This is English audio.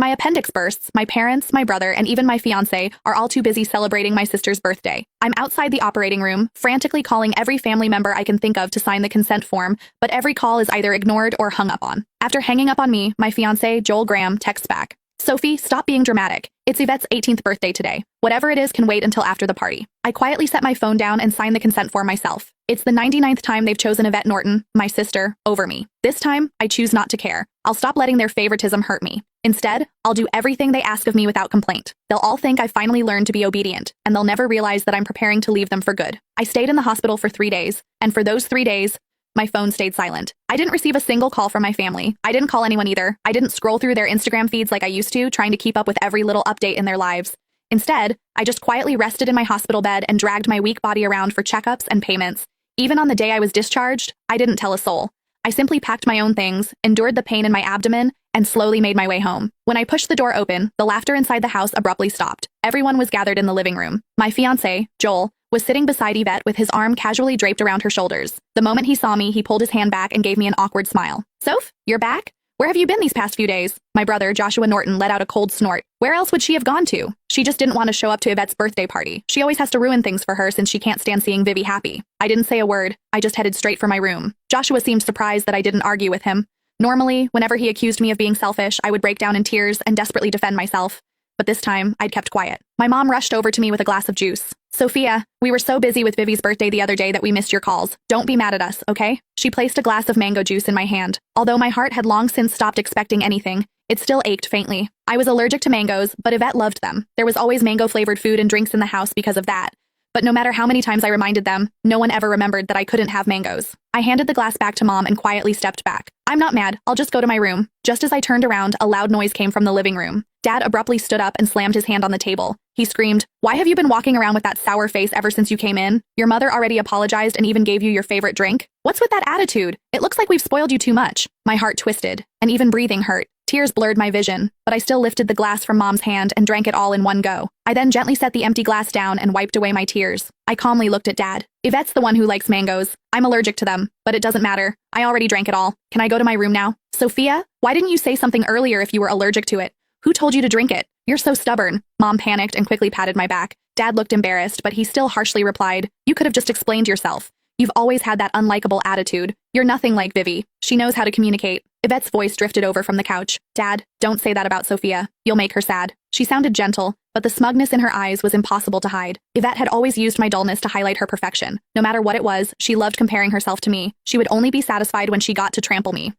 my appendix bursts, my parents, my brother, and even my fiancé are all too busy celebrating my sister's birthday. I'm outside the operating room, frantically calling every family member I can think of to sign the consent form, but every call is either ignored or hung up on. After hanging up on me, my fiancé, Joel Graham, texts back. Sophie, stop being dramatic. It's Yvette's 18th birthday today. Whatever it is can wait until after the party. I quietly set my phone down and sign the consent form myself. It's the 99th time they've chosen Yvette Norton, my sister, over me. This time, I choose not to care. I'll stop letting their favoritism hurt me. Instead, I'll do everything they ask of me without complaint. They'll all think I finally learned to be obedient, and they'll never realize that I'm preparing to leave them for good. I stayed in the hospital for 3 days, and for those 3 days, my phone stayed silent. I didn't receive a single call from my family. I didn't call anyone either. I didn't scroll through their Instagram feeds like I used to, trying to keep up with every little update in their lives. Instead, I just quietly rested in my hospital bed and dragged my weak body around for checkups and payments. Even on the day I was discharged, I didn't tell a soul. I simply packed my own things, endured the pain in my abdomen, and slowly made my way home. When I pushed the door open, the laughter inside the house abruptly stopped. Everyone was gathered in the living room. My fiancé, Joel, was sitting beside Yvette with his arm casually draped around her shoulders. The moment he saw me, he pulled his hand back and gave me an awkward smile. Soph, you're back? Where have you been these past few days? My brother, Joshua Norton, let out a cold snort. Where else would she have gone to? She just didn't want to show up to Yvette's birthday party. She always has to ruin things for her since she can't stand seeing Vivi happy. I didn't say a word. I just headed straight for my room. Joshua seemed surprised that I didn't argue with him. Normally, whenever he accused me of being selfish, I would break down in tears and desperately defend myself. But this time, I'd kept quiet. My mom rushed over to me with a glass of juice. Sophia, we were so busy with Vivi's birthday the other day that we missed your calls. Don't be mad at us, okay? She placed a glass of mango juice in my hand. Although my heart had long since stopped expecting anything, it still ached faintly. I was allergic to mangoes, but Yvette loved them. There was always mango-flavored food and drinks in the house because of that. But no matter how many times I reminded them, no one ever remembered that I couldn't have mangoes. I handed the glass back to Mom and quietly stepped back. I'm not mad, I'll just go to my room. Just as I turned around, a loud noise came from the living room. Dad abruptly stood up and slammed his hand on the table. He screamed, "Why have you been walking around with that sour face ever since you came in? Your mother already apologized and even gave you your favorite drink? What's with that attitude? It looks like we've spoiled you too much." My heart twisted, and even breathing hurt. Tears blurred my vision, but I still lifted the glass from Mom's hand and drank it all in one go. I then gently set the empty glass down and wiped away my tears. I calmly looked at Dad. Yvette's the one who likes mangoes. I'm allergic to them, but it doesn't matter. I already drank it all. Can I go to my room now? Sophia, why didn't you say something earlier if you were allergic to it? Who told you to drink it? You're so stubborn. Mom panicked and quickly patted my back. Dad looked embarrassed, but he still harshly replied, "You could have just explained yourself. You've always had that unlikable attitude. You're nothing like Vivi. She knows how to communicate." Yvette's voice drifted over from the couch. "Dad, don't say that about Sophia. You'll make her sad." She sounded gentle, but the smugness in her eyes was impossible to hide. Yvette had always used my dullness to highlight her perfection. No matter what it was, she loved comparing herself to me. She would only be satisfied when she got to trample me.